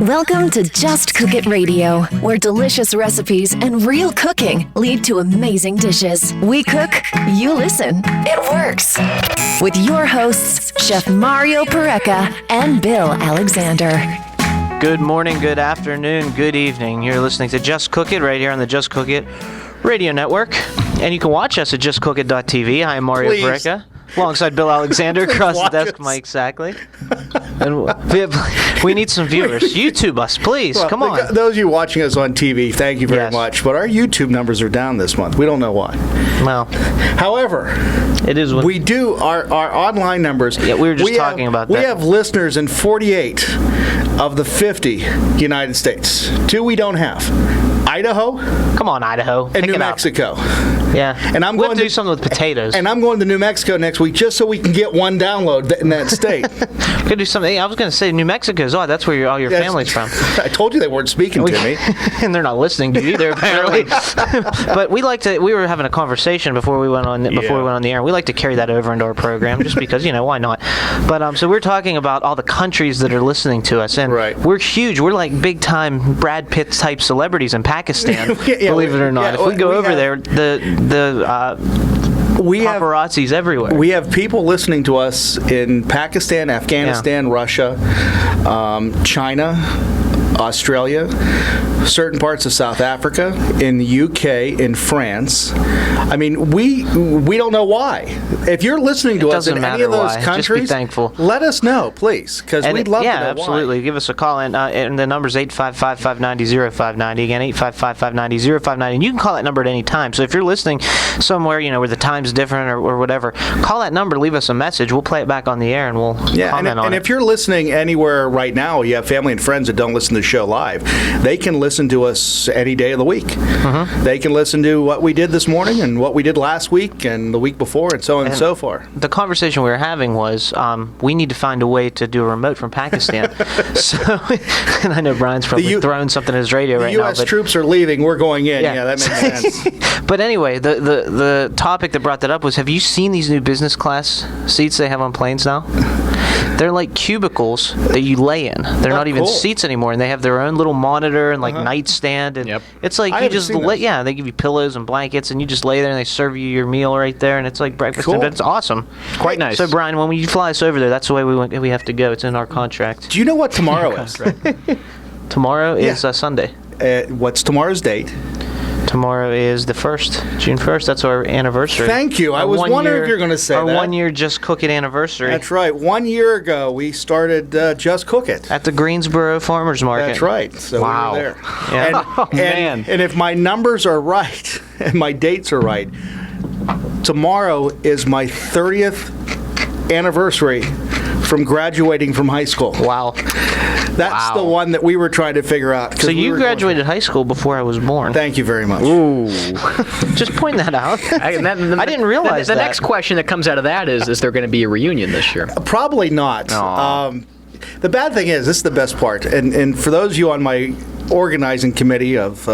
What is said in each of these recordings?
Welcome to Just Cook It Radio, where delicious recipes and real cooking lead to amazing dishes. We cook, you listen. It works. With your hosts, Chef Mario Pareca and Bill Alexander. Good morning, good afternoon, good evening. You're listening to Just Cook It right here on the Just Cook It Radio Network. And you can watch us at justcookit.tv. I am Mario Pareca. Alongside Bill Alexander across the desk, Mike Sackley. And we need some viewers. YouTube us, please. Well, come on. Those of you watching us on TV, thank you very much. But our YouTube numbers are down this month. We don't know why. Well, however, it is. We do our online numbers. Yeah, we were just talking about that. We have listeners in 48 of the 50 United States. 2 we don't have. Idaho. Come on, Idaho. And New Mexico. Yeah. And I'm we'll going to do something with potatoes. And I'm going to New Mexico next week just so we can get one download in that state. We're going to do something. I was going to say New Mexico is that's where all your family's from. I told you they weren't speaking to me. And they're not listening to you either, apparently. But we were having a conversation before we went on the air. We like to carry that over into our program just because, why not? But so we're talking about all the countries that are listening to us. And we're huge. We're like big time Brad Pitt type celebrities in Pakistan, believe it or not. If we go over there, the paparazzi's everywhere. We have people listening to us in Pakistan, Afghanistan, Russia, China, Australia, certain parts of South Africa, in the UK, in France. I mean, we don't know why. If you're listening to us in any of those countries, just be thankful. Let us know, please, because we'd love to know absolutely. why. Give us a call, and the number's 855-590-0590. Again, 855-590-0590. And you can call that number at any time. So if you're listening somewhere, where the time's different or whatever, call that number, leave us a message. We'll play it back on the air, and we'll comment on it. And if you're listening anywhere right now, you have family and friends that don't listen to the show live, they can listen to us any day of the week. Mm-hmm. They can listen to what we did this morning and what we did last week and the week before and so on and so forth. The conversation we were having was we need to find a way to do a remote from Pakistan. And I know Brian's probably throwing something at his radio right now. The U.S. troops are leaving. We're going in. Yeah, that makes sense. But anyway, the topic that brought that up was, have you seen these new business class seats they have on planes now? They're like cubicles that you lay in. They're not even seats anymore, and they have their own little monitor and nightstand. And it's like you just they give you pillows and blankets, and you just lay there, and they serve you your meal right there, and it's like breakfast. But it's awesome. Quite nice. So Brian, when you fly us over there, that's the way we have to go. It's in our contract. Do you know what tomorrow is? Tomorrow is Sunday. What's tomorrow's date? Tomorrow is the 1st, June 1st. That's our anniversary. Thank you. I was wondering if you were going to say that. Our 1 year Just Cook It anniversary. That's right. 1 year ago, we started Just Cook It. At the Greensboro Farmers Market. That's right. So we were there. Yeah. And if my numbers are right, and my dates are right, tomorrow is my 30th anniversary from graduating from high school. Wow. That's the one that we were trying to figure out. So you graduated high school before I was born. Thank you very much. Ooh. Just point that out. I didn't realize that. The next question that comes out of that is there going to be a reunion this year? Probably not. The bad thing is, this is the best part, and for those of you on my organizing committee of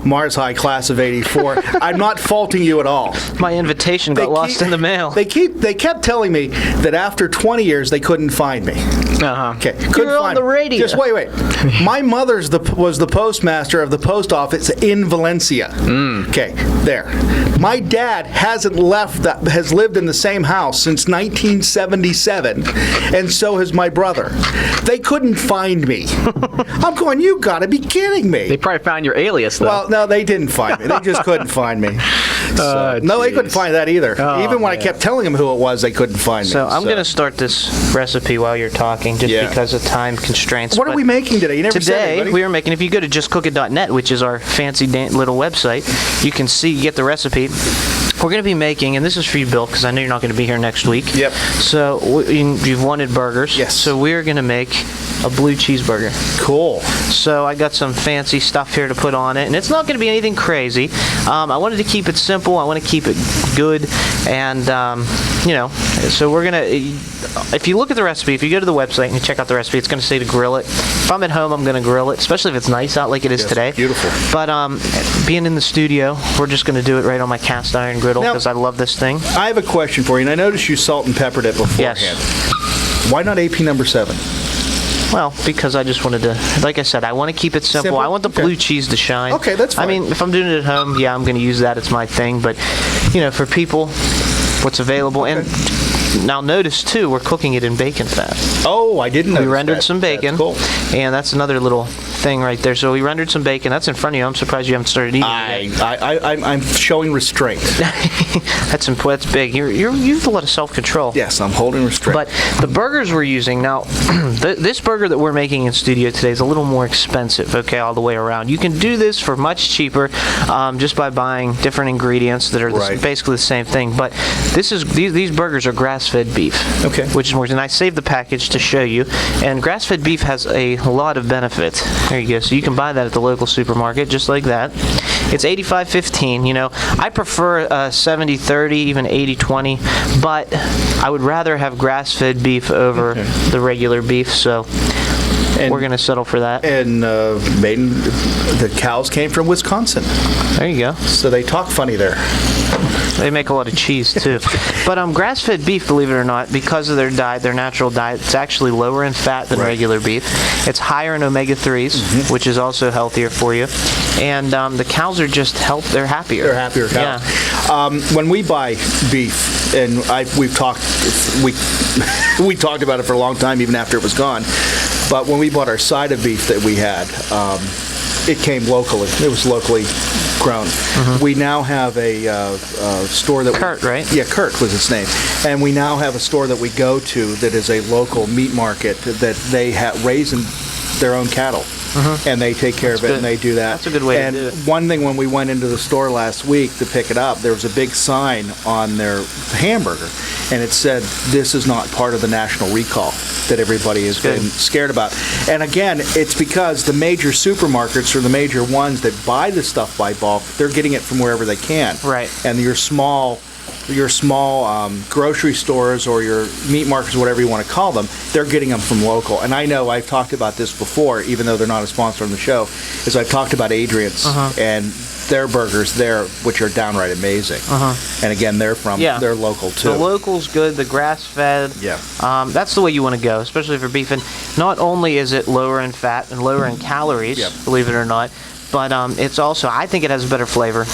Mars High class of '84, I'm not faulting you at all. My invitation got lost in the mail. They kept telling me that after 20 years they couldn't find me. Okay, you're on the radio. Just wait. My mother's was the postmaster of the post office in Valencia. Okay, there. My dad has lived in the same house since 1977, and so has my brother. They couldn't find me. I'm going, you gotta be kidding me. They probably found your alias, though. Well, no, they didn't find me. They just couldn't find me. No, they couldn't find that either. Even when I kept telling them who it was, they couldn't find me. So I'm going to start this recipe while you're talking, just because of time constraints. What are we making today? You never said Today, anybody. we are making, if you go to justcookit.net, which is our fancy little website, you can get the recipe. We're going to be making, and this is for you, Bill, because I know you're not going to be here next week. Yep. So you've wanted burgers. Yes. So we're going to make a blue cheeseburger. Cool. So I got some fancy stuff here to put on it, and it's not going to be anything crazy. I wanted to keep it simple. I want to keep it good, and so we're going to. If you look at the recipe, if you go to the website and you check out the recipe, it's going to say to grill it. If I'm at home, I'm going to grill it, especially if it's nice out like it is today. Beautiful. But being in the studio, we're just going to do it right on my cast iron griddle because I love this thing. I have a question for you, and I noticed you salt and peppered it beforehand. Yes. Why not AP number 7? Well, because I just wanted to, like I said, I want to keep it simple. I want the blue cheese to shine. Okay, that's fine. I mean, if I'm doing it at home, yeah, I'm going to use that. It's my thing. But, for people, what's available. Okay. And now notice, too, we're cooking it in bacon fat. Oh, I didn't know. We rendered some bacon. That's cool. And that's another little thing right there. So we rendered some bacon. That's in front of you. I'm surprised you haven't started eating it yet. I'm showing restraint. That's big. You have a lot of self-control. Yes, I'm holding restraint. But the burgers we're using now, this burger that we're making in studio today is a little more expensive. Okay, all the way around. You can do this for much cheaper, just by buying different ingredients that are basically the same thing. But these burgers are grass-fed beef. Okay. Which is more. And I saved the package to show you. And grass-fed beef has a lot of benefits. There you go. So you can buy that at the local supermarket, just like that. It's 85-15. I prefer 70-30, even 80-20, but I would rather have grass-fed beef over the regular beef. So we're going to settle for that. And the cows came from Wisconsin. There you go. So they talk funny there. They make a lot of cheese, too. But grass-fed beef, believe it or not, because of their diet, their natural diet, it's actually lower in fat than regular beef. It's higher in omega-3s, which is also healthier for you. And the cows are just they're happier. They're happier cows. Yeah. When we buy beef, and we talked about it for a long time, even after it was gone. But when we bought our side of beef that we had, it came locally. It was locally grown. We now have a store that Kurt, right? Yeah, Kurt was its name. And we now have a store that we go to that is a local meat market that they raise their own cattle. And they take care of it, and they do that. That's a good way to do it. And one thing, when we went into the store last week to pick it up, there was a big sign on their hamburger, and it said, "This is not part of the national recall that everybody has been scared about." And again, it's because the major supermarkets or the major ones that buy the stuff by bulk, they're getting it from wherever they can. Right. And your small grocery stores or your meat markets, whatever you want to call them, they're getting them from local. And I know I've talked about this before, even though they're not a sponsor on the show, is I've talked about Adrian's and their burgers there, which are downright amazing. And again, they're local too. The local's good, the grass-fed. Yeah. That's the way you want to go, especially for beef. And not only is it lower in fat and lower in calories, believe it or not, but it's also, I think it has a better flavor.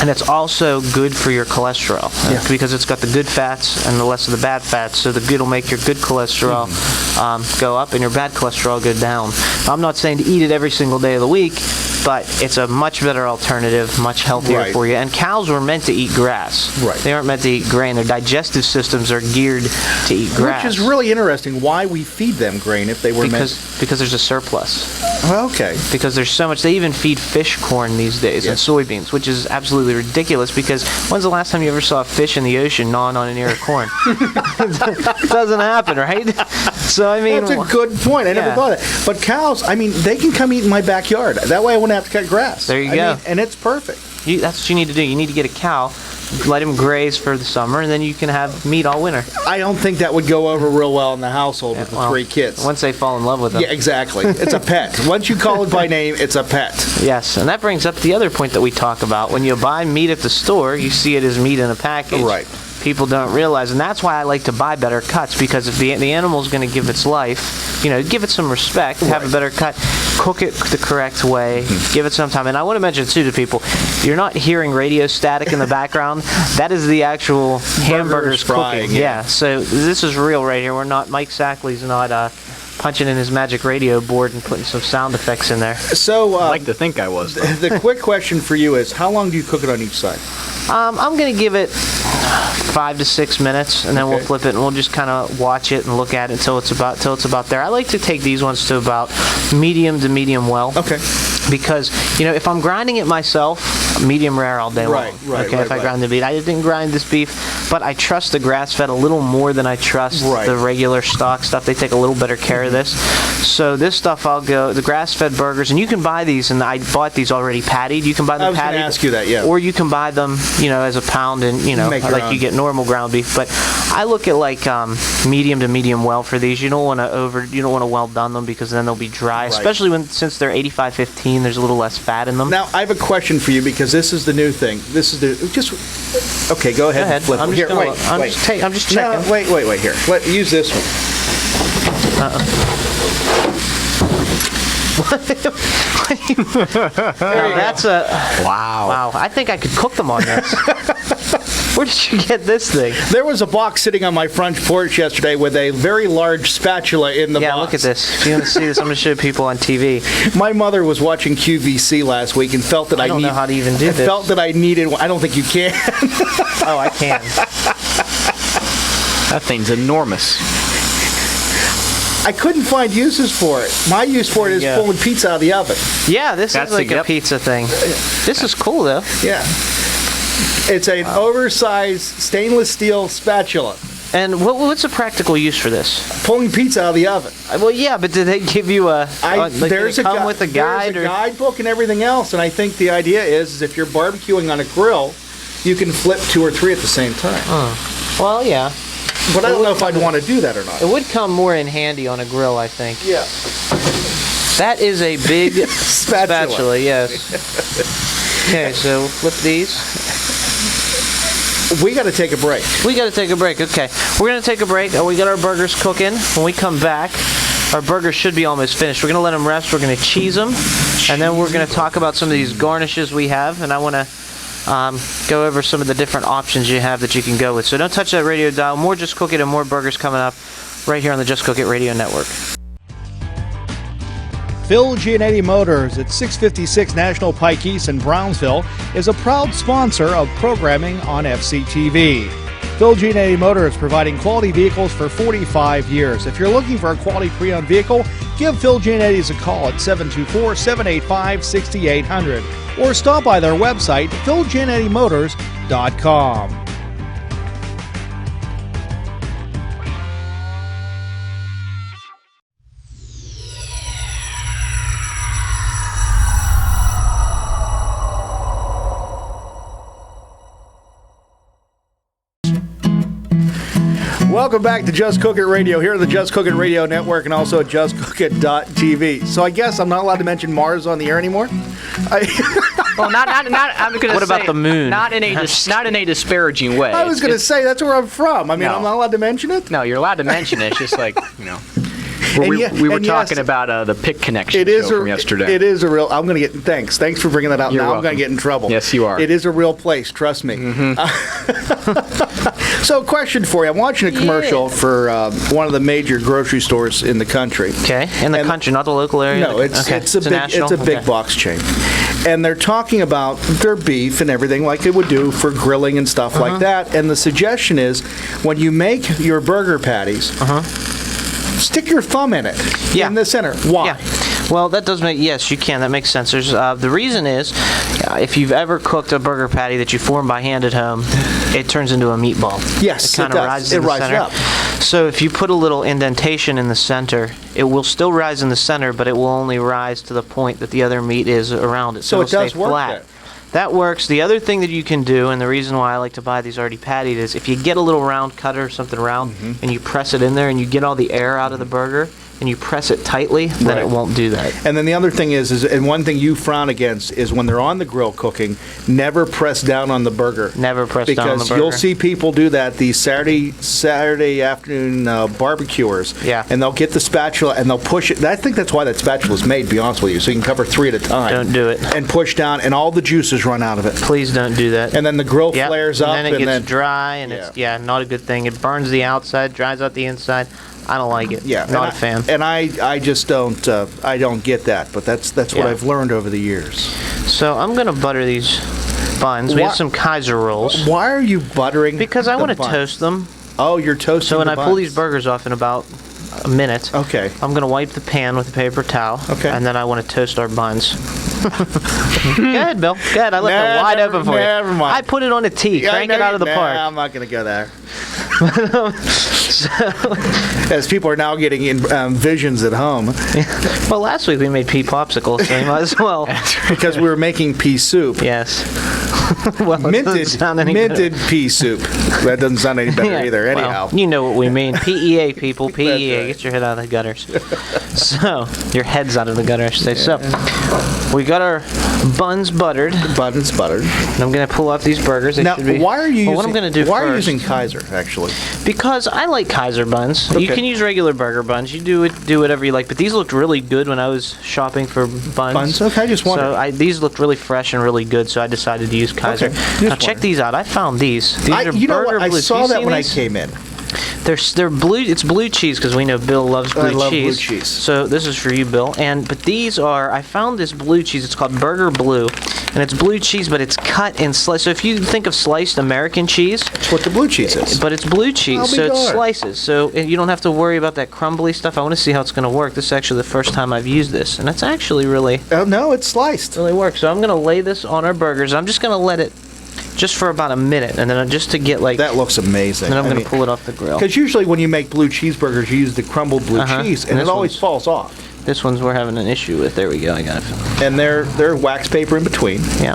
And it's also good for your cholesterol because it's got the good fats and the less of the bad fats. So the good will make your good cholesterol go up and your bad cholesterol go down. I'm not saying to eat it every single day of the week, but it's a much better alternative, much healthier for you. And cows were meant to eat grass. Right. They aren't meant to eat grain. Their digestive systems are geared to eat grass. Which is really interesting. Why we feed them grain if they were because there's a surplus. Okay. Because there's so much. They even feed fish corn these days and soybeans, which is absolutely ridiculous. Because when's the last time you ever saw a fish in the ocean gnawing on an ear of corn? It doesn't happen, right? So I mean, that's a good point. I never thought of that. But cows, I mean, they can come eat in my backyard. That way, I wouldn't have to cut grass. There you go. And it's perfect. That's what you need to do. You need to get a cow, let him graze for the summer, and then you can have meat all winter. I don't think that would go over real well in the household with the 3 kids. Once they fall in love with them. Yeah, exactly. It's a pet. Once you call it by name, it's a pet. Yes, and that brings up the other point that we talk about. When you buy meat at the store, you see it as meat in a package. Right. People don't realize, and that's why I like to buy better cuts, because if the animal's going to give its life, give it some respect, have a better cut, cook it the correct way, give it some time. And I want to mention too to people, you're not hearing radio static in the background. That is the actual hamburgers cooking. Yeah, so this is real right here. Mike Sackley's not punching in his magic radio board and putting some sound effects in there. So I like to think I was. The quick question for you is, how long do you cook it on each side? I'm going to give it 5 to 6 minutes, and then we'll flip it, and we'll just kind of watch it and look at it until it's about there. I like to take these ones to about medium to medium well. Okay. Because, if I'm grinding it myself, medium rare all day long. Right. If I grind the beef. I didn't grind this beef, but I trust the grass-fed a little more than I trust the regular stock stuff. They take a little better care of this. So this stuff, the grass-fed burgers, and you can buy these, and I bought these already pattied. You can buy them pattied. I was going to ask you that, Or you can buy them, as a pound, and, like you get normal ground beef. But I look at, like, medium to medium well for these. You don't want to well done them, because then they'll be dry, especially since they're 85-15. There's a little less fat in them. Now, I have a question for you, because this is the new thing. Okay, go ahead. And flip I'm just here, I'm just checking. No, wait, here. Use this one. Now, that's a Wow. wow. I think I could cook them on this. Where did you get this thing? There was a box sitting on my front porch yesterday with a very large spatula in the box. Yeah, look at this. If you want to see this, I'm going to show people on TV. My mother was watching QVC last week and felt that I don't know how to even do this. Felt that I needed one. I don't think you can. Oh, I can. That thing's enormous. I couldn't find uses for it. My use for it is pulling pizza out of the oven. Yeah, this That's is like a pizza thing. This is cool, though. Yeah. It's an oversized stainless steel spatula. And what's a practical use for this? Pulling pizza out of the oven. Well, yeah, but did they give you a? There's a with a guide there's a guidebook and everything else, and I think the idea is if you're barbecuing on a grill, you can flip 2 or 3 at the same time. Well, yeah. But I don't know if I'd want to do that or not. It would come more in handy on a grill, I think. Yeah. That is a big Spatula. Yes. Okay, so flip these. We got to take a break. We got to take a break. Okay, we're gonna take a break. We got our burgers cooking. When we come back, our burgers should be almost finished. We're gonna let them rest. We're gonna cheese them, and then we're gonna talk about some of these garnishes we have. And I want to go over some of the different options you have that you can go with. So don't touch that radio dial. More Just Cook It and more burgers coming up right here on the Just Cook It Radio Network. Phil Giannetti Motors at 656 National Pike East in Brownsville is a proud sponsor of programming on FCTV. Phil Giannetti Motors providing quality vehicles for 45 years. If you're looking for a quality pre-owned vehicle, give Phil Giannetti's a call at 724-785-6800 or stop by their website, philgiannettymotors.com. Welcome back to Just Cook It Radio, here on the Just Cook It Radio Network and also at justcookit.tv. So I guess I'm not allowed to mention Mars on the air anymore? Well, not. I'm going to say. What about the moon? Not in a disparaging way. I was going to say that's where I'm from. I mean, No. I'm not allowed to mention it? No, you're allowed to mention it. It's just like, you know. We were talking about the Pick Connection show from yesterday. It is a real. I'm going to get. Thanks for bringing that out. You're now welcome. I'm going to get in trouble. Yes, you are. It is a real place. Trust me. Mm-hmm. So, question for you. I'm watching a commercial for one of the major grocery stores in the country. Okay, in the country, not the local area. No, it's a big box chain, and they're talking about their beef and everything like they would do for grilling and stuff like that. And the suggestion is when you make your burger patties. Stick your thumb in it, in the center. Why? Yeah. Well, that does make, yes, you can. That makes sense. There's, the reason is, if you've ever cooked a burger patty that you form by hand at home, it turns into a meatball. Yes, it kind of rises it in the rises center. up. So if you put a little indentation in the center, it will still rise in the center, but it will only rise to the point that the other meat is around it. So it it'll does stay work flat. there. That works. The other thing that you can do, and the reason why I like to buy these already patted, is if you get a little round cutter or something round, and you press it in there, and you get all the air out of the burger, and you press it tightly, then it won't do that. And then the other thing is, and one thing you frown against is when they're on the grill cooking, never press down on the burger. Never press down on the burger. Because you'll see people do that, these Saturday afternoon barbecuers. Yeah. And they'll get the spatula and they'll push it. I think that's why that spatula is made, to be honest with you, so you can cover 3 at a time. Don't do it. And push down, and all the juices run out of it. Please don't do that. And then the grill flares up. And then it gets dry, and it's not a good thing. It burns the outside, dries out the inside. I don't like it. Yeah, not a fan. And I just don't. I don't get that. But that's what I've learned over the years. So I'm gonna butter these buns. We have some Kaiser rolls. Why are you buttering? Because I want to buns? toast them. Oh, you're toasting. So when the I pull these burgers off in about a minute, okay, I'm gonna wipe the pan with a paper towel. Okay. And then I want to toast our buns. Go ahead, Bill. Go ahead. I left it wide open for you. Never mind. I put it on a tee. Crank it out of the park. I'm not gonna go there. As people are now getting visions at home. Well, last week we made pea popsicles, so you might as well. Because we were making pea soup. Yes. Well, minted pea soup. That doesn't sound any better either. Anyhow, well, you know what we mean. PEA, people. PEA. Right. Get your head out of the gutters. So your head's out of the gutter, I should say. So we got our buns buttered. Buns buttered. And I'm gonna pull off these burgers. They now, should be, why are you? What I'm gonna do? Why first, are you using Kaiser actually? Because I like Kaiser buns. Okay. You can use regular burger buns. You do whatever you like. But these looked really good when I was shopping for buns. Okay, I just wondered. So these looked really fresh and really good. So I decided to use Kaiser. Okay. Now check these out. I found these. These are you know what? I blue. saw that when I came in. They're blue. It's blue cheese because we know Bill loves blue cheese. I love blue cheese. So this is for you, Bill. But these are. I found this blue cheese. It's called Burger Blue, and it's blue cheese, but it's cut and sliced. So if you think of sliced American cheese, that's what the blue cheese is. But it's blue cheese, so it's slices. So you don't have to worry about that crumbly stuff. I want to see how it's going to work. This is actually the first time I've used this, and it's actually really. Oh no, it's sliced. Really works. So I'm going to lay this on our burgers. I'm just going to let it. Just for about a minute, and then just to get like... That looks amazing. Then I'm going to pull it off the grill. Because usually when you make blue cheeseburgers, you use the crumbled blue cheese, and it always falls off. This one's we're having an issue with. There we go, I got it. And they're wax paper in between. Yeah.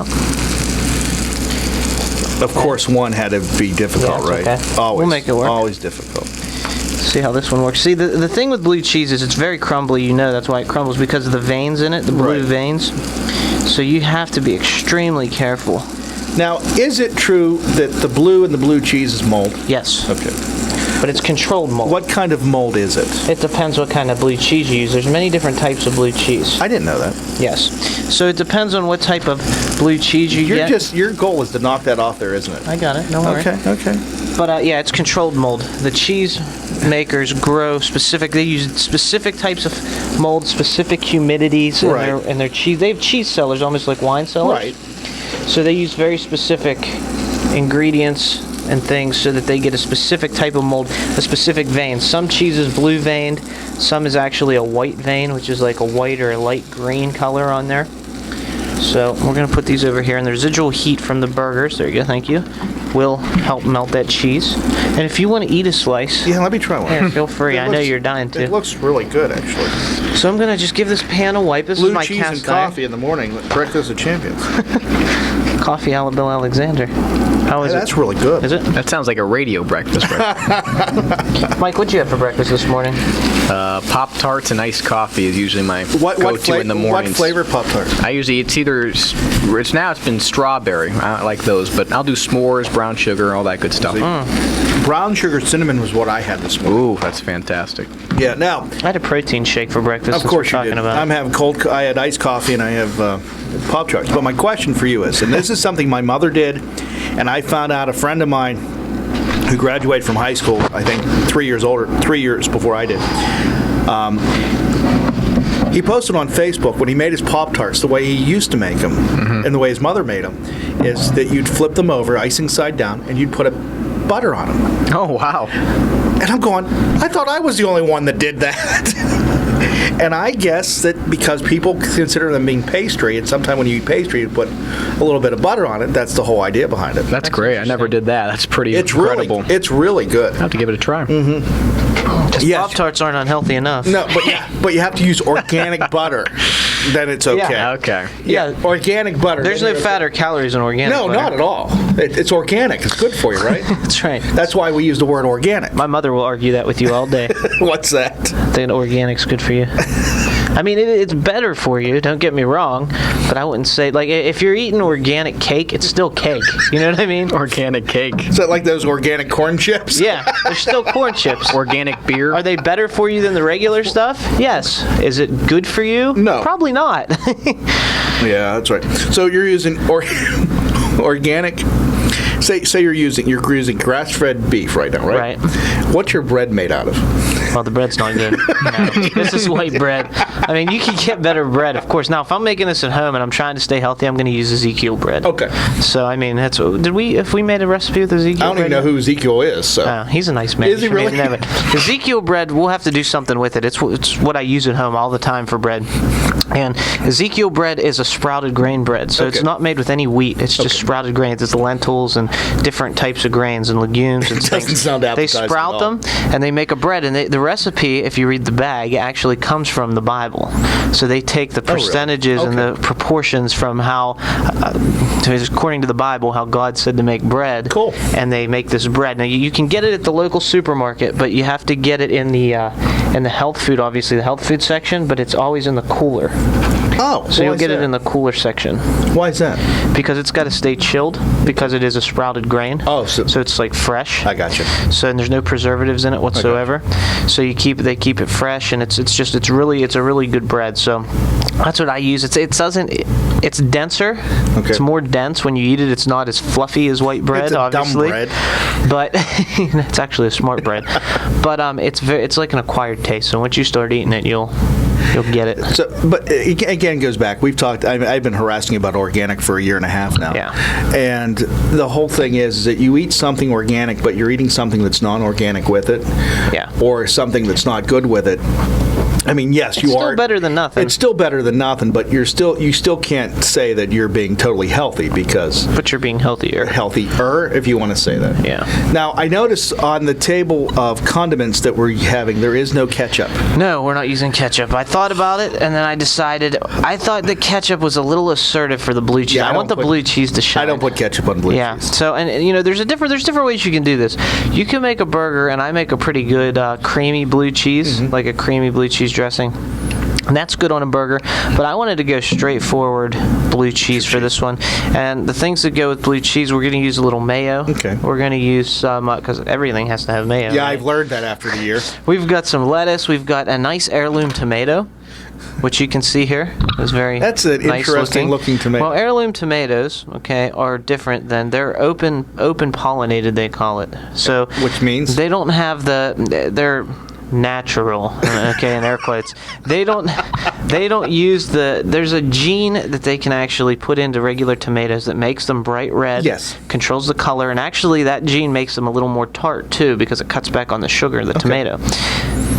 Of course, one had to be difficult, right? Okay. Always. We'll make it work. Always difficult. See how this one works. See, the thing with blue cheese is it's very crumbly. You know that's why it crumbles, because of the veins in it, the blue veins. So you have to be extremely careful. Now, is it true that the blue and the blue cheese is mold? Yes. Okay. But it's controlled mold. What kind of mold is it? It depends what kind of blue cheese you use. There's many different types of blue cheese. I didn't know that. Yes. So it depends on what type of blue cheese you get. Your goal is to knock that off there, isn't it? I got it. Don't worry. Okay. But yeah, it's controlled mold. The cheese makers grow specific. They use specific types of mold, specific humidities in their cheese. They have cheese cellars, almost like wine cellars. Right. So they use very specific ingredients and things so that they get a specific type of mold, a specific vein. Some cheese is blue veined, some is actually a white vein, which is like a white or a light green color on there. So we're going to put these over here, and the residual heat from the burgers, there you go, thank you, will help melt that cheese. And if you want to eat a slice, yeah, let me try one. Yeah, feel free. I know you're dying to. It looks really good, actually. So I'm going to just give this pan a wipe. This blue is my cheese cast and coffee in the morning. Breakfast of champions. Coffee a la Bill Alexander. How is it? That's really good. Is it? That sounds like a radio breakfast. Mike, what'd you have for breakfast this morning? Pop-Tarts and iced coffee is usually my go-to in the mornings. What flavor Pop-Tart? I usually, it's been strawberry. I like those, but I'll do s'mores, brown sugar, all that good stuff. Brown sugar cinnamon was what I had this morning. Ooh, that's fantastic. Yeah, now... I had a protein shake for breakfast. Of course you did. I'm having I had iced coffee and I have Pop-Tarts. But my question for you is, and this is something my mother did, and I found out a friend of mine who graduated from high school, I think 3 years before I did, he posted on Facebook when he made his Pop-Tarts, the way he used to make them, and the way his mother made them, is that you'd flip them over, icing side down, and you'd put a butter on them. Oh, wow. And I'm going, I thought I was the only one that did that. And I guess that because people consider them being pastry, and sometimes when you eat pastry, you put a little bit of butter on it. That's the whole idea behind it. That's great. I never did that. That's pretty incredible. It's really good. I'll have to give it a try. Yes. Pop-Tarts aren't unhealthy enough. No, but you have to use organic butter. Then it's okay. Yeah. Okay. Yeah, organic butter. There's no fat or calories in organic butter. No, not at all. It's organic. It's good for you, right? That's right. That's why we use the word organic. My mother will argue that with you all day. What's that? That organic's good for you. I mean, it's better for you, don't get me wrong, but I wouldn't say, like, if you're eating organic cake, it's still cake. You know what I mean? Organic cake. Is that like those organic corn chips? Yeah, they're still corn chips. Organic beer. Are they better for you than the regular stuff? Yes. Is it good for you? No. Probably not. Yeah, that's right. So you're using organic... Say you're using grass-fed beef right now, right? Right. What's your bread made out of? Well, the bread's not good. No. This is white bread. I mean, you can get better bread, of course. Now, if I'm making this at home and I'm trying to stay healthy, I'm going to use Ezekiel bread. Okay. So, I mean, if we made a recipe with Ezekiel bread? I don't even know who Ezekiel is, so. He's a nice man. Is he really? Ezekiel bread, we'll have to do something with it. It's what I use at home all the time for bread. And Ezekiel bread is a sprouted grain bread, so it's not made with any wheat. It's just sprouted grains. It's lentils and different types of grains and legumes and things. Doesn't sound appetizing. They sprout them and they make a bread. And the recipe, if you read the bag, actually comes from the Bible. Bible. So they take the percentages and the proportions from how, according to the Bible, how God said to make bread. Cool. And they make this bread. Now you can get it at the local supermarket, but you have to get it in the health food, obviously the health food section, but it's always in the cooler. Oh, so you'll get it in the cooler section. Why is that? Because it's got to stay chilled, because it is a sprouted grain. Oh, so it's like fresh. I got you. So and there's no preservatives in it whatsoever. So they keep it fresh, and it's a really good bread. So that's what I use. It's denser. Okay. It's more dense when you eat it. It's not as fluffy as white bread, it's a obviously. Dumb bread. But it's actually a smart bread. But it's like an acquired taste. So once you start eating it, you'll get it. So, but again, goes back. We've talked. I've been harassing you about organic for 1.5 years now. Yeah. And the whole thing is that you eat something organic, but you're eating something that's non-organic with it. Yeah. Or something that's not good with it. I mean, yes, you are. It's still better than nothing. It's still better than nothing, but you still can't say that you're being totally healthy because. But you're being healthier. Healthier, if you want to say that. Yeah. Now, I notice on the table of condiments that we're having, there is no ketchup. No, we're not using ketchup. I thought about it, and then I decided I thought the ketchup was a little assertive for the blue cheese. Yeah, I want the blue cheese to shine. I don't put ketchup on blue cheese. Yeah. So, and there's different ways you can do this. You can make a burger, and I make a pretty good creamy blue cheese, like a creamy blue cheese dressing. And that's good on a burger, but I wanted to go straightforward blue cheese for this one. And the things that go with blue cheese, we're going to use a little mayo. Okay. We're going to use some, because everything has to have mayo. Yeah, right? I've learned that after the year. We've got some lettuce. We've got a nice heirloom tomato, which you can see here. It's very That's an nice interesting looking tomato. Well, heirloom tomatoes, are different than they're open pollinated, they call it. So which means they don't have they're natural, in air quotes. They don't use there's a gene that they can actually put into regular tomatoes that makes them bright red. Yes. Controls the color, and actually that gene makes them a little more tart too, because it cuts back on the sugar of the tomato.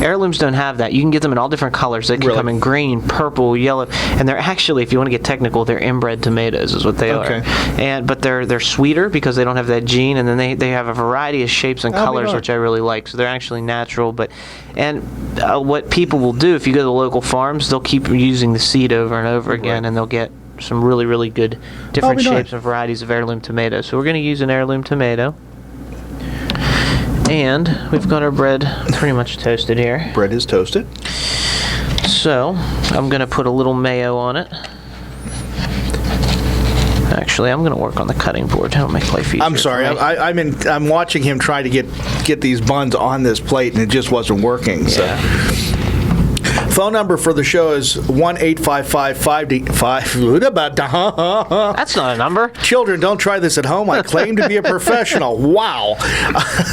Heirlooms don't have that. You can get them in all different colors. They can come in green, purple, yellow, and they're actually, if you want to get technical, they're inbred tomatoes is what they are. But they're sweeter because they don't have that gene, and then they have a variety of shapes and colors, which I really like. So they're actually natural. What people will do, if you go to the local farms, they'll keep using the seed over and over again, and they'll get some really, really good different shapes and varieties of heirloom tomatoes. So we're going to use an heirloom tomato. And we've got our bread pretty much toasted here. Bread is toasted. So I'm going to put a little mayo on it. Actually, I'm going to work on the cutting board. That'll make life easier. I'm sorry. I'm watching him try to get these buns on this plate, and it just wasn't working. Yeah. So. Phone number for the show is 1-855-5D5. That's not a number. Children, don't try this at home. I claim to be a professional. Wow.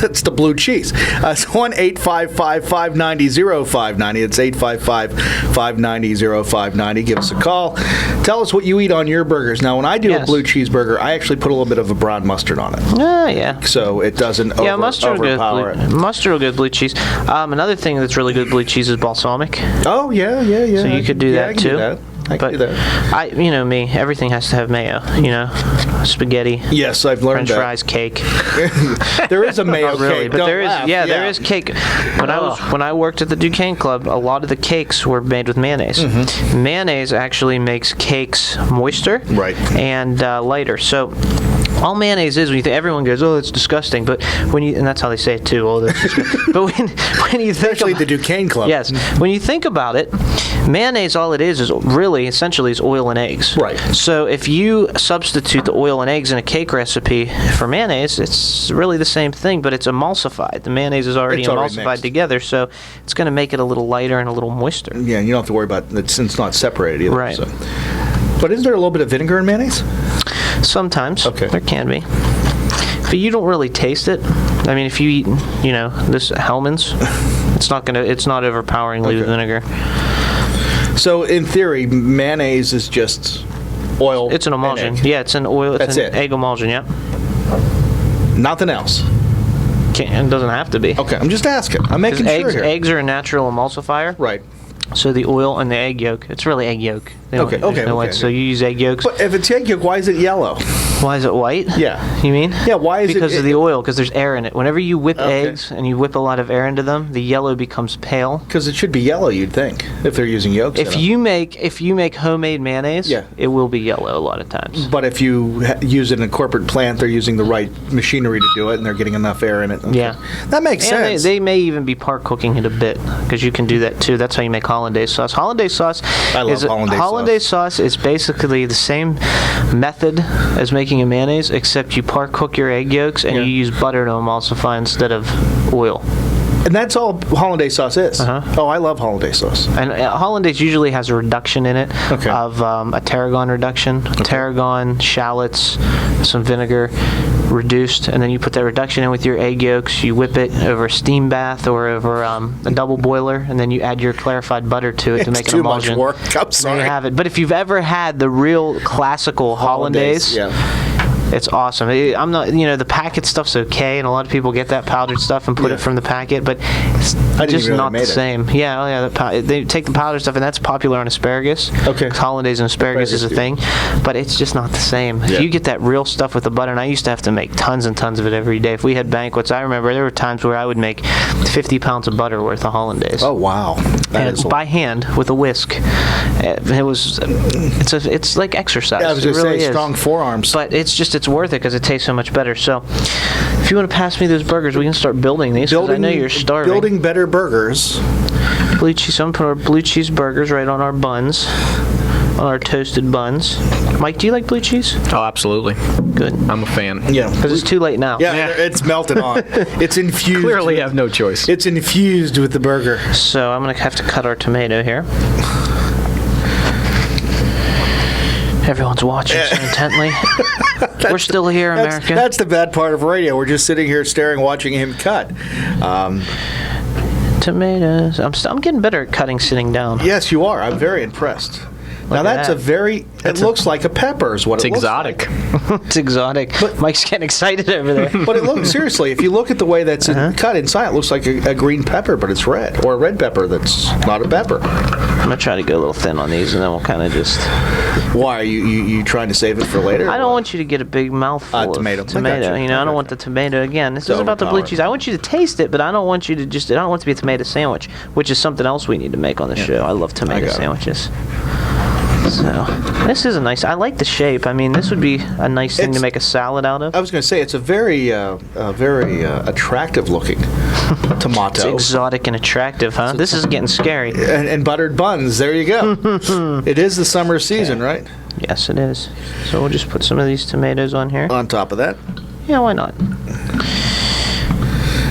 It's the blue cheese. It's 1-855-590-0590. It's 855-590-0590. Give us a call. Tell us what you eat on your burgers. Now, when I do a blue cheeseburger, I actually put a little bit of a brown mustard on it. Yeah. So it doesn't overpower it. Mustard will go with blue cheese. Another thing that's really good with blue cheese is balsamic. Oh, yeah. So you could do that too. I can do that. Me, everything has to have mayo. Spaghetti. Yes, I've learned French that. fries, cake. There is a mayo Not really, cake. but Don't there is. laugh. Yeah, there is cake. When I worked at the Duquesne Club, a lot of the cakes were made with mayonnaise. Mm-hmm. Mayonnaise actually makes cakes moister, and lighter. So. All mayonnaise is, everyone goes, oh, it's disgusting. But and that's how they say it too. Oh, that's disgusting. But when you think especially the Duquesne Club. Yes. When you think about it, mayonnaise, all it is really, essentially, is oil and eggs. Right. So if you substitute the oil and eggs in a cake recipe for mayonnaise, it's really the same thing, but it's emulsified. The mayonnaise is already emulsified together, so it's going to make it a little lighter and a little moister. Yeah, and you don't have to worry about it since it's not separated either. Right. So. But isn't there a little bit of vinegar in mayonnaise? Sometimes. Okay. There can be. But you don't really taste it. I mean, if you eat, this Hellman's, it's not overpoweringly with vinegar. So in theory, mayonnaise is just oil. It's an emulsion. Yeah, it's an oil. It's an egg emulsion. Yeah. Nothing else. It doesn't have to be. Okay, I'm just asking. I'm making sure here. Eggs are a natural emulsifier. Right. So the oil and the egg yolk, it's really egg yolk. Okay. So you use egg yolks. But if it's egg yolk, why is it yellow? Why is it white? Yeah. You mean? Yeah, why is it? Because of the oil, because there's air in it. Whenever you whip eggs and you whip a lot of air into them, the yellow becomes pale. Because it should be yellow, you'd think, if they're using yolks. If you make homemade mayonnaise, it will be yellow a lot of times. But if you use it in a corporate plant, they're using the right machinery to do it, and they're getting enough air in it. Okay. Yeah. That makes sense. They may even be part cooking it a bit, because you can do that too. That's how you make Hollandaise sauce. Hollandaise sauce. I love Hollandaise sauce is basically the same method as making a mayonnaise, except you part cook your egg yolks and you use butter to emulsify instead of oil. And that's all Hollandaise sauce is. Oh, I love Hollandaise sauce. And Hollandaise usually has a reduction in it of a tarragon reduction. Tarragon, shallots, some vinegar, reduced, and then you put that reduction in with your egg yolks. You whip it over a steam bath or over a double boiler, and then you add your clarified butter to it to make an emulsion. Too much work. I'm sorry. There you have it. But if you've ever had the real classical Hollandaise, it's awesome. I'm not, the packet stuff's okay, and a lot of people get that powdered stuff and put it from the packet, but it's just not the same. They take the powdered stuff, and that's popular on asparagus. Okay. Hollandaise and asparagus is a thing, but it's just not the same. If you get that real stuff with the butter, and I used to have to make tons and tons of it every day. If we had banquets, I remember there were times where I would make 50 pounds of butter worth of Hollandaise. Oh, wow. By hand with a whisk. It's like exercise. Yeah, I was going to say, strong forearms. But it's worth it because it tastes so much better. So, if you want to pass me those burgers, we can start building these. Because I know you're starving. Building better burgers. Blue cheese. So I'm putting our blue cheese burgers right on our buns, on our toasted buns. Mike, do you like blue cheese? Oh, absolutely. Good. I'm a fan. Yeah. Because it's too late now. Yeah, it's melted on. It's infused. Clearly have no choice. It's infused with the burger. So I'm going to have to cut our tomato here. Everyone's watching so intently. We're still here, America. That's the bad part of radio. We're just sitting here staring, watching him cut. Tomatoes. I'm getting better at cutting sitting down. Yes, you are. I'm very impressed. Now that's it looks like a pepper is what it looks like. It's exotic. But Mike's getting excited over there. But it looks, seriously, if you look at the way that's cut inside, it looks like a green pepper, but it's red. Or a red pepper that's not a pepper. I'm going to try to go a little thin on these, and then we'll kind of just... Why? Are you trying to save it for later? I don't want you to get a big mouthful of tomato. I don't want the tomato. Again, this is about the blue cheese. I want you to taste it, but I don't want you to I don't want it to be a tomato sandwich, which is something else we need to make on the show. I love tomato sandwiches. So, this is I like the shape. I mean, this would be a nice thing to make a salad out of. I was going to say, it's a very attractive looking tomato. It's exotic and attractive, huh? This is getting scary. And buttered buns, there you go. It is the summer season, right? Yes, it is. So we'll just put some of these tomatoes on here. On top of that? Yeah, why not?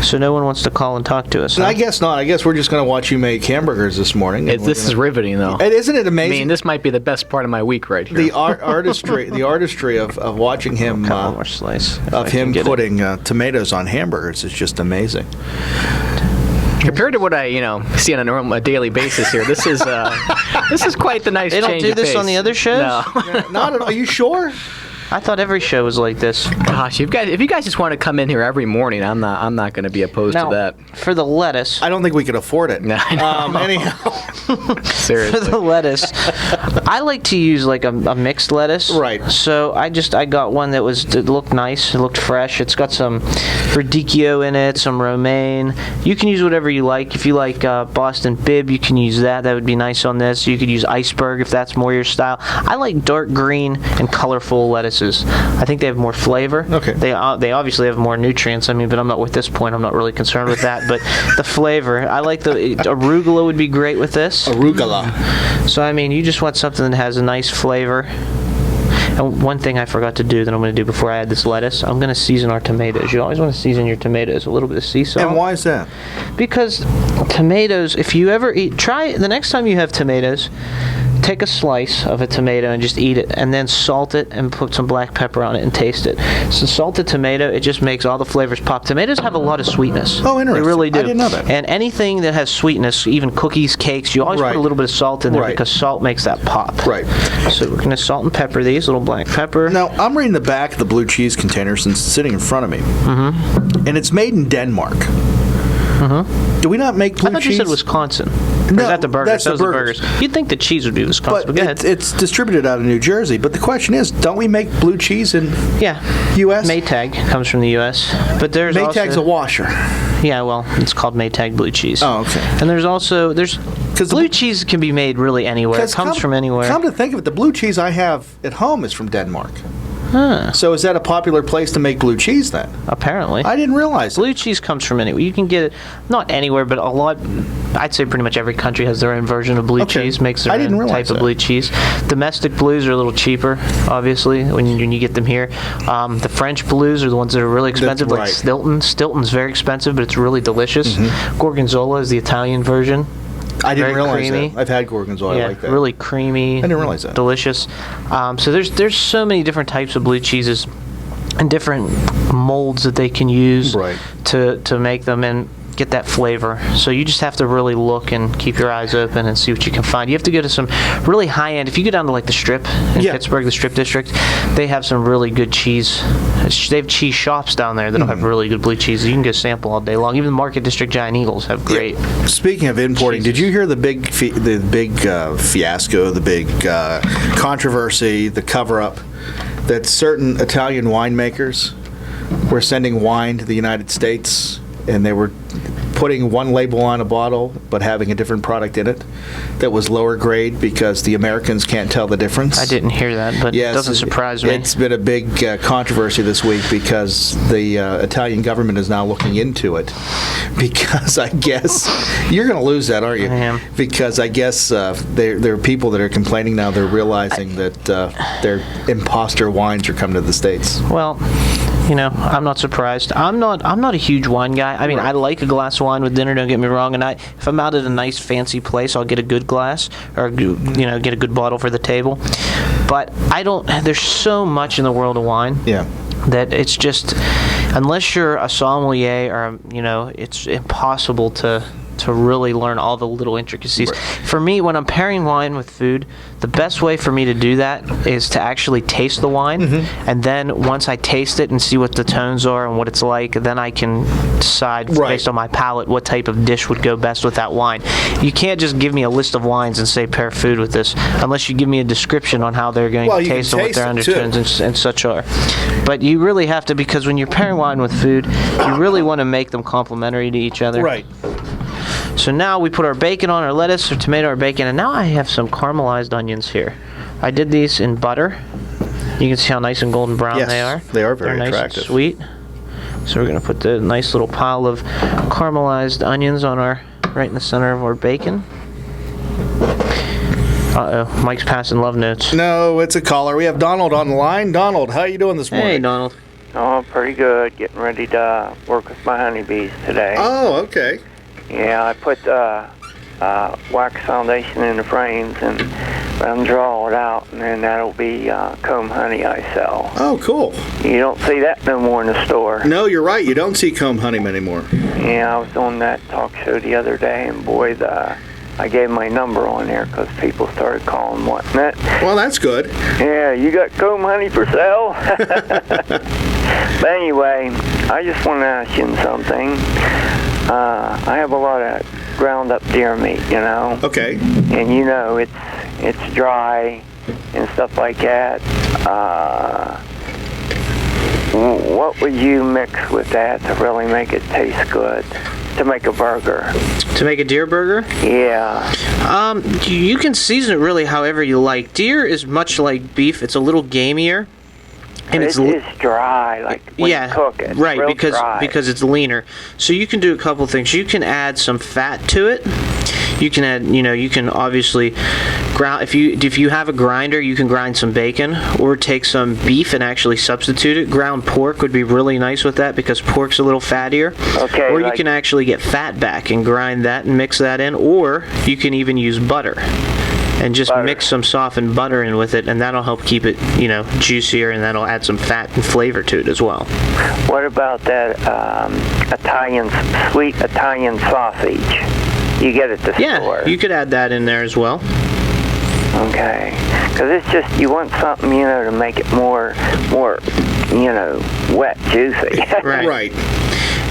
So no one wants to call and talk to us, huh? I guess not. I guess we're just going to watch you make hamburgers this morning. This is riveting, though. Isn't it amazing? I mean, this might be the best part of my week right here. The artistry of watching him, more slice, of him putting tomatoes on hamburgers is just amazing. Compared to what I, see on a daily basis here, this is quite the nice change of pace. They don't do this on the other shows? No. Not at all. Are you sure? I thought every show was like this. Gosh, if you guys just want to come in here every morning, I'm not going to be opposed to that. For the lettuce, I don't think we could afford it. No, anyhow, seriously. For the lettuce, I like to use like a mixed lettuce. Right. So I got one that looked nice. It looked fresh. It's got some radicchio in it, some romaine. You can use whatever you like. If you like Boston Bib, you can use that. That would be nice on this. You could use iceberg if that's more your style. I like dark green and colorful lettuces. I think they have more flavor. Okay. They obviously have more nutrients. I mean, but I'm not with this point. I'm not really concerned with that. But the flavor, I like arugula would be great with this. Arugula. So I mean, you just want something that has a nice flavor. And one thing I forgot to do that I'm going to do before I add this lettuce, I'm going to season our tomatoes. You always want to season your tomatoes a little bit of sea salt. And why is that? Because tomatoes, if you ever try the next time you have tomatoes, take a slice of a tomato and just eat it, and then salt it and put some black pepper on it and taste it. So salted tomato, it just makes all the flavors pop. Tomatoes have a lot of sweetness. Oh, interesting. They really do. I didn't know that. And anything that has sweetness, even cookies, cakes, you always put a little bit of salt in there because salt makes that pop. Right. So we're going to salt and pepper these, little black pepper. Now, I'm reading the back of the blue cheese container since it's sitting in front of me. Mm-hmm. And it's made in Denmark. Mm-hmm. Do we not make blue cheese? I thought you said Wisconsin. Or is that the burgers? That's the burgers. You'd think the cheese would be Wisconsin. But go ahead. It's distributed out of New Jersey. But the question is, don't we make blue cheese in U.S.? Maytag comes from the U.S. But there's Maytag's a washer. Yeah, well, it's called Maytag blue cheese. Oh, okay. And there's blue cheese can be made really anywhere. It comes from anywhere. Come to think of it, the blue cheese I have at home is from Denmark. Huh. So is that a popular place to make blue cheese then? Apparently. I didn't realize Blue cheese comes from anywhere. You can get it, not anywhere, but a lot. I'd say pretty much every country has their own version of blue cheese, makes their own type of blue cheese. Domestic blues are a little cheaper, obviously, when you get them here. The French blues are the ones that are really expensive, like Stilton. Stilton's very expensive, but it's really delicious. Gorgonzola is the Italian version. I didn't realize that. I've had gorgonzola. Yeah, I like that. Really creamy. I didn't realize that. Delicious. So there's so many different types of blue cheeses and different molds that they can use to make them and get that flavor. So you just have to really look and keep your eyes open and see what you can find. You have to go to some really high end. If you go down to like the Strip in Pittsburgh, the Strip District, they have some really good cheese. They have cheese shops down there that'll have really good blue cheese. You can go sample all day long. Even the Market District Giant Eagles have great. Speaking of importing, did you hear the big fiasco, the big controversy, the cover up that certain Italian winemakers were sending wine to the United States, and they were putting one label on a bottle but having a different product in it that was lower grade because the Americans can't tell the difference? I didn't hear that, but it doesn't surprise me. It's been a big controversy this week because the Italian government is now looking into it because I guess you're going to lose that, aren't you? I am. Because I guess there are people that are complaining now. They're realizing that their imposter wines are coming to the States. Well, I'm not surprised. I'm not a huge wine guy. I mean, I like a glass of wine with dinner, don't get me wrong, and if I'm out at a nice fancy place, I'll get a good glass or get a good bottle for the table. But there's so much in the world of wine. Yeah. That it's just, unless you're a sommelier or it's impossible to really learn all the little intricacies. For me, when I'm pairing wine with food, the best way for me to do that is to actually taste the wine, and then once I taste it and see what the tones are and what it's like, then I can decide based on my palate what type of dish would go best with that wine. You can't just give me a list of wines and say pair food with this unless you give me a description on how they're going to taste and what their undertones and such are. But you really have to, because when you're pairing wine with food, you really want to make them complementary to each other. Right. So now we put our bacon on, our lettuce, our tomato, our bacon, and now I have some caramelized onions here. I did these in butter. You can see how nice and golden brown they are. They are very nice attractive. And sweet. So we're going to put the nice little pile of caramelized onions on right in the center of our bacon. Uh-oh, Mike's passing love notes. No, it's a caller. We have Donald on the line. Donald, how are you doing this morning? Hey, Donald. Oh, pretty good. Getting ready to work with my honeybees today. Oh, okay. Yeah, I put wax foundation in the frames and let them draw it out, and then that'll be comb honey I sell. Oh, cool. You don't see that no more in the store. No, you're right. You don't see comb honey anymore. Yeah, I was on that talk show the other day, and boy, I gave my number on there because people started calling wanting it. Well, that's good. Yeah, you got comb honey for sale? But anyway, I just want to ask you something. I have a lot of ground up deer meat, Okay. And it's dry and stuff like that. What would you mix with that to really make it taste good? To make a burger. To make a deer burger? Yeah. You can season it really however you like. Deer is much like beef. It's a little gamier. And it's dry, like when you cook it. Right, real because dry. because it's leaner. So you can do a couple things. You can add some fat to it. You can add, you can obviously ground. If you have a grinder, you can grind some bacon, or take some beef and actually substitute it. Ground pork would be really nice with that because pork's a little fattier. Okay. Or you can actually get fat back and grind that and mix that in, or you can even use butter. And just mix some softened butter in with it, and that'll help keep it, juicier, and that'll add some fat and flavor to it as well. What about that sweet Italian sausage? You get it at the store. Yeah, you could add that in there as well. Okay, because it's just you want something, to make it more, wet, juicy. Right.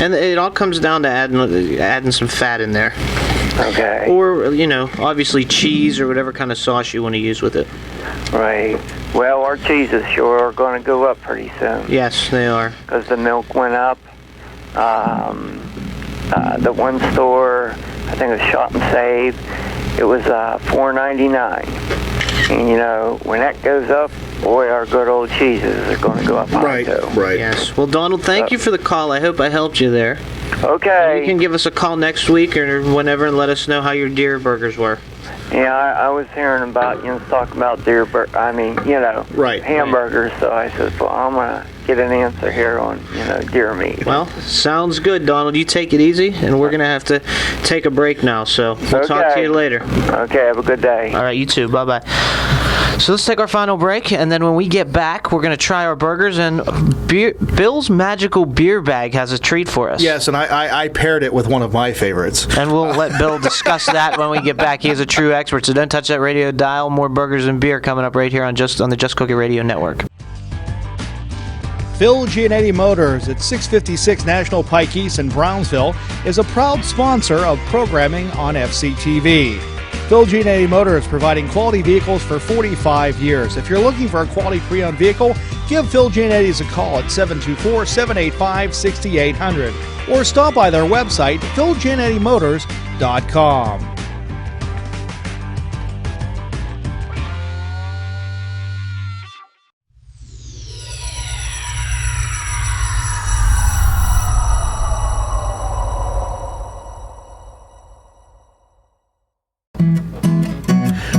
And it all comes down to adding some fat in there. Okay. Or, obviously cheese or whatever kind of sauce you want to use with it. Right. Well, our cheeses sure are going to go up pretty soon. Yes, they are. Because the milk went up. The one store, I think it was Shop and Save, it was $4.99. And when that goes up, boy, our good old cheeses are going to go up high too. Right. Yes. Well, Donald, thank you for the call. I hope I helped you there. Okay. You can give us a call next week or whenever and let us know how your deer burgers were. Yeah, I was hearing about, talking about hamburgers, so I said, well, I'm going to get an answer here on, deer meat. Well, sounds good, Donald. You take it easy, and we're going to have to take a break now, so we'll talk to you later. Okay, have a good day. All right, you too. Bye-bye. So let's take our final break, and then when we get back, we're going to try our burgers, and Bill's Magical Beer Bag has a treat for us. Yes, and I paired it with one of my favorites. And we'll let Bill discuss that when we get back. He is a true expert, so don't touch that radio dial. More burgers and beer coming up right here on the Just Cook It Radio Network. Phil Giannetti Motors at 656 National Pike East in Brownsville is a proud sponsor of programming on FCTV. Phil Giannetti Motors providing quality vehicles for 45 years. If you're looking for a quality pre-owned vehicle, give Phil Giannetti's a call at 724-785-6800 or stop by their website, philgiannettymotors.com.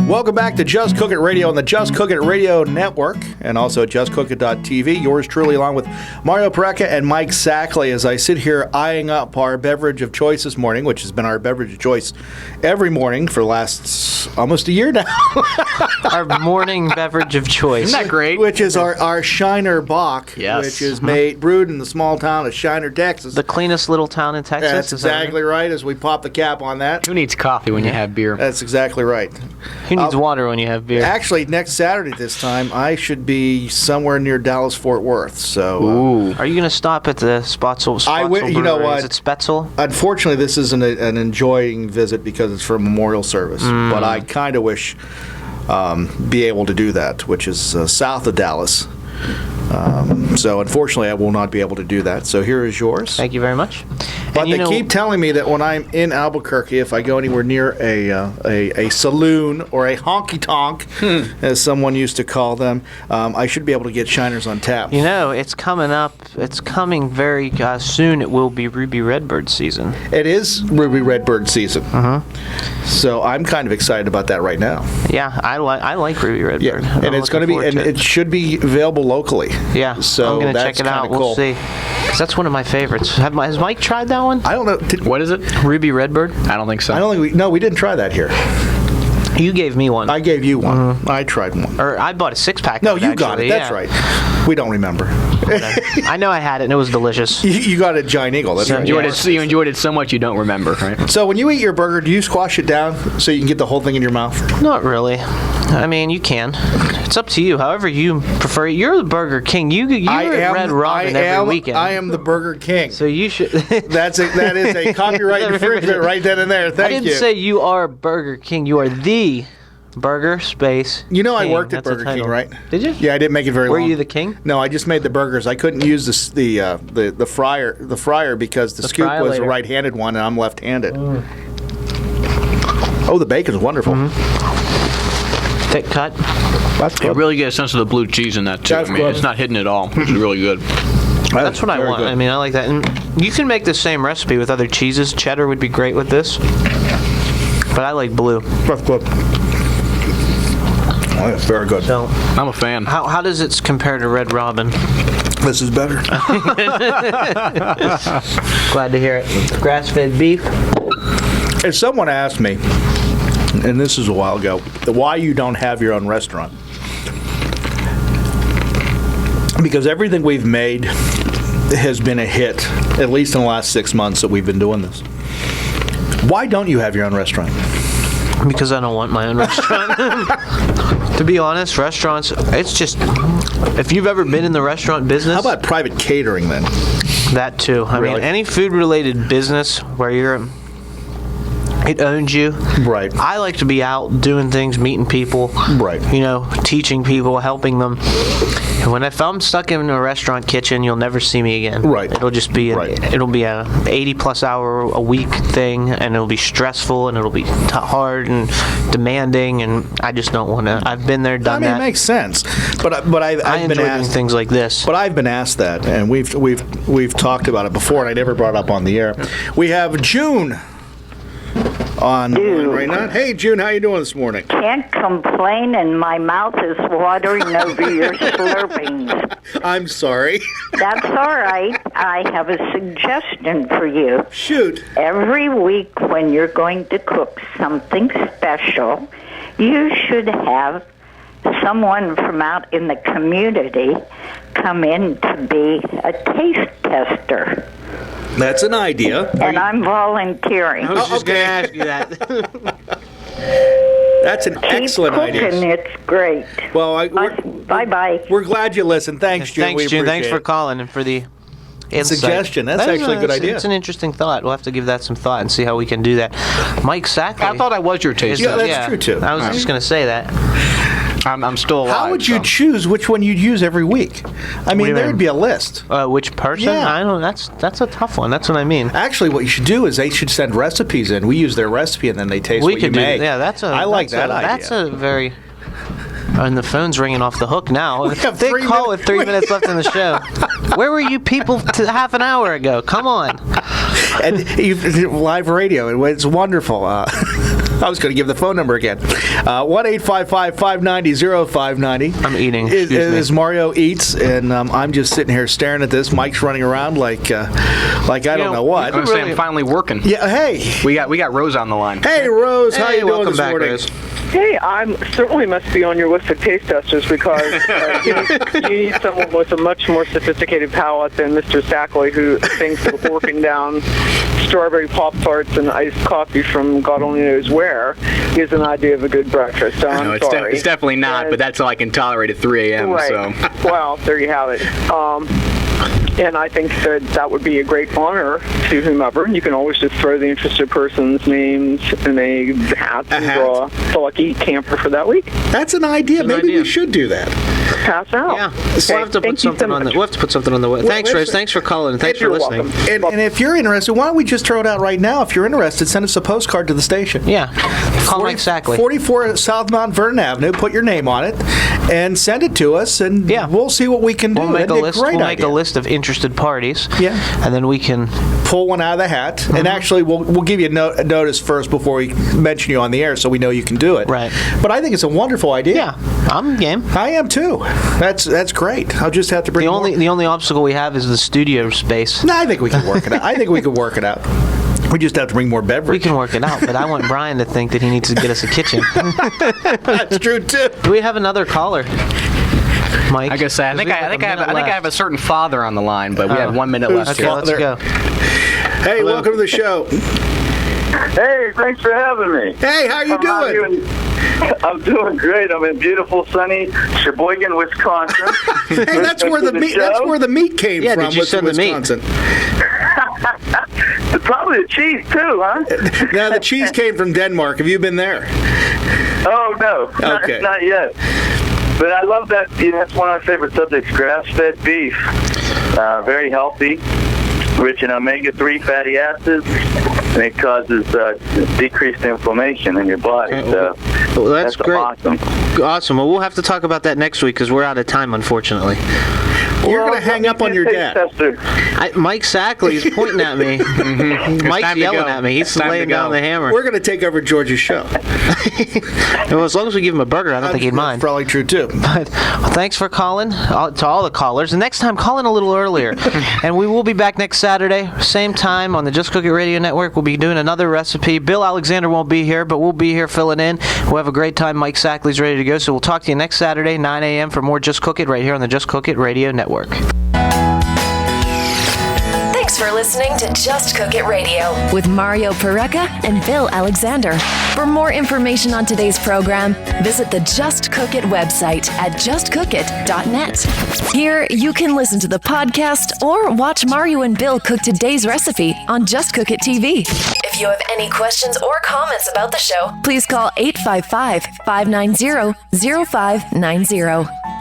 Welcome back to Just Cook It Radio on the Just Cook It Radio Network and also JustCookIt.tv. Yours truly, along with Mario Pareca and Mike Sackley, as I sit here eyeing up our beverage of choice this morning, which has been our beverage of choice every morning for the last almost a year now. Our morning beverage of choice. Isn't that great? Which is our Shiner Bock, Yes. which is brewed in the small town of Shiner, Texas. The cleanest little town in Texas. That's is that exactly right, as we pop the cap on that. Who needs coffee when you have beer? That's exactly right. Who needs water when you have beer? Actually, next Saturday this time, I should be somewhere near Dallas-Fort Worth. So, Ooh. Are you going to stop at the Spotzel? I will. You know what? Is it Spetzel? Unfortunately, this isn't an enjoying visit because it's for a memorial service. But I kind of wish be able to do that, which is south of Dallas. So unfortunately, I will not be able to do that. So here is yours. Thank you very much. But they keep telling me that when I'm in Albuquerque, if I go anywhere near a saloon or a honky-tonk, as someone used to call them, I should be able to get Shiners on tap. It's coming up. It's coming very soon. It will be Ruby Redbird season. It is Ruby Redbird season. So I'm kind of excited about that right now. Yeah, I like Ruby Redbird. Yeah, and it's going to be, and it should be available locally. Yeah, so I'm going to that's check it out. kinda cool. We'll see. 'Cause that's one of my favorites. Has Mike tried that one? I don't know. What is it? Ruby Redbird? I don't think so. I don't think we didn't try that here. You gave me one. I gave you one. I tried one. Or I bought a 6-pack. No, of you got it. actually, That's yeah. right. We don't remember. I know I had it, and it was delicious. You got it at Giant Eagle. That's right. You enjoyed it so much you don't remember, right? So when you eat your burger, do you squash it down so you can get the whole thing in your mouth? Not really. I mean, you can. It's up to you. However you prefer. You're the Burger King. You're at Red Robin every weekend. I am the Burger King. So you should. that is a copyright infringement right then and there. Thank you. I didn't say you are Burger King. You are the Burger Space. You know, King. I worked at That's a Burger King, title. right? Did you? Yeah, I didn't make it very long. Were you the king? No, I just made the burgers. I couldn't use the fryer because the scoop was a right-handed one and I'm left-handed. Oh, the bacon's wonderful. Thick cut. That's You good. really get a sense of the blue cheese in that too. That's I mean, good. it's not hidden at all. It's really good. That's what I want. I mean, I like that. And you can make the same recipe with other cheeses. Cheddar would be great with this. But I like blue. That's good. Oh, that's very good. So, I'm a fan. how does it compare to Red Robin? This is better. Glad to hear it. Grass-fed beef. If someone asked me, and this is a while ago, why you don't have your own restaurant. Because everything we've made has been a hit, at least in the last 6 months that we've been doing this. Why don't you have your own restaurant? Because I don't want my own restaurant. To be honest, restaurants, it's just, if you've ever been in the restaurant business. How about private catering then? That too. I mean, any food-related business where It owns you. Right. I like to be out doing things, meeting people. Right. Teaching people, helping them. And if I'm stuck in a restaurant kitchen, you'll never see me again. Right. It'll just be it'll be a 80+ hour a week thing, and it'll be stressful, and it'll be hard and demanding, and I just don't want to. I've been there, done that. It makes sense. But I've I been enjoy asked doing things like this. But I've been asked that, and we've talked about it before, and I never brought it up on the air. We have June on the line right now. Hey, June, how you doing this morning? Can't complain, and my mouth is watering over your slurpings. I'm sorry. That's all right. I have a suggestion for you. Shoot. Every week when you're going to cook something special, you should have someone from out in the community come in to be a taste tester. That's an idea. And I'm volunteering. I was just going to ask you that. That's an excellent idea. Keep cooking. It's great. Well, bye-bye. We're glad you listened. Thanks, June. Thanks, June. Thanks for calling and for the insight. Suggestion. That's actually a good idea. It's an interesting thought. We'll have to give that some thought and see how we can do that. Mike Sackley. I thought I was your taste. Yeah, that's true, too. I was just going to say that. I'm still alive. How would you choose which one you'd use every week? I mean, there'd be a list. Which person? Yeah. I don't. That's a tough one. That's what I mean. Actually, what you should do is they should send recipes in. We use their recipe, and then they taste what you make. Yeah, I like that idea. That's a very. And the phone's ringing off the hook now. They call with 3 minutes left in the show. Where were you people half an hour ago? Come on. And live radio, it's wonderful. I was going to give the phone number again. 1-855-590-0590. I'm eating. As Mario eats, and I'm just sitting here staring at this. Mike's running around like I don't know what. I'm saying I'm finally working. Yeah. Hey. We got Rose on the line. Hey, Rose. How you doing welcome this back, morning? Rose. Hey, I certainly must be on your list of taste testers because you need someone with a much more sophisticated palate than Mr. Sackley, who thinks of horking down strawberry Pop-Tarts and iced coffee from God only knows where is an idea of a good breakfast. So I'm No, sorry. it's definitely not, but that's all I can tolerate at 3 a.m. Right. So. Well, there you have it. And I think that would be a great honor to whomever. You can always just throw the interested person's names in a hat and draw a lucky camper for that week. That's an idea. Maybe we should do that. Pass out. Yeah. We'll have to put something on the. We'll have to put something on the web. Thanks, Rose. Thanks for calling. Thanks for listening. And if you're interested, why don't we just throw it out right now? If you're interested, send us a postcard to the station. Yeah. Call Mike Sackley. 44 South Mount Vernon Avenue. Put your name on it and send it to us, and we'll see what we can do. We'll make a list. We'll make a list of interested parties. Yeah. And then we can pull one out of the hat. And actually, we'll give you a notice first before we mention you on the air, so we know you can do it. Right. But I think it's a wonderful idea. Yeah. I'm game. I am too. That's great. I'll just have to bring the only obstacle we have is the studio space. No, I think we can work it out. We just have to bring more beverage. We can work it out, but I want Brian to think that he needs to get us a kitchen. That's true too. Do we have another caller? Mike? I guess I think I have a certain father on the line, but we have 1 minute left. Okay, let's go. Hey, welcome to the show. Hey, thanks for having me. Hey, how you doing? I'm doing great. I'm in beautiful, sunny Sheboygan, Wisconsin. Hey, that's where the meat came from. Did you send the meat? Probably the cheese too, huh? No, the cheese came from Denmark. Have you been there? Oh no, okay, not yet. But I love that. That's one of my favorite subjects: grass-fed beef. Very healthy, rich in omega-3 fatty acids, and it causes decreased inflammation in your body. So well, that's great. Awesome. Well, we'll have to talk about that next week because we're out of time, unfortunately. You're going to hang up on your dad. Mike Sackley is pointing at me. Mike's yelling at me. He's laying down the hammer. We're going to take over George's show. Well, as long as we give him a burger, I don't think he'd mind. That's probably true, too. But thanks for calling to all the callers. And next time, call in a little earlier. And we will be back next Saturday, same time on the Just Cook It Radio Network. We'll be doing another recipe. Bill Alexander won't be here, but we'll be here filling in. We'll have a great time. Mike Sackley's ready to go. So we'll talk to you next Saturday, 9 a.m. for more Just Cook It right here on the Just Cook It Radio Network. Thanks for listening listening to Just Cook It Radio with Mario Pareca and Bill Alexander. For more information on today's program, visit the Just Cook It website at justcookit.net. Here, you can listen to the podcast or watch Mario and Bill cook today's recipe on Just Cook It TV. If you have any questions or comments about the show, please call 855-590-0590.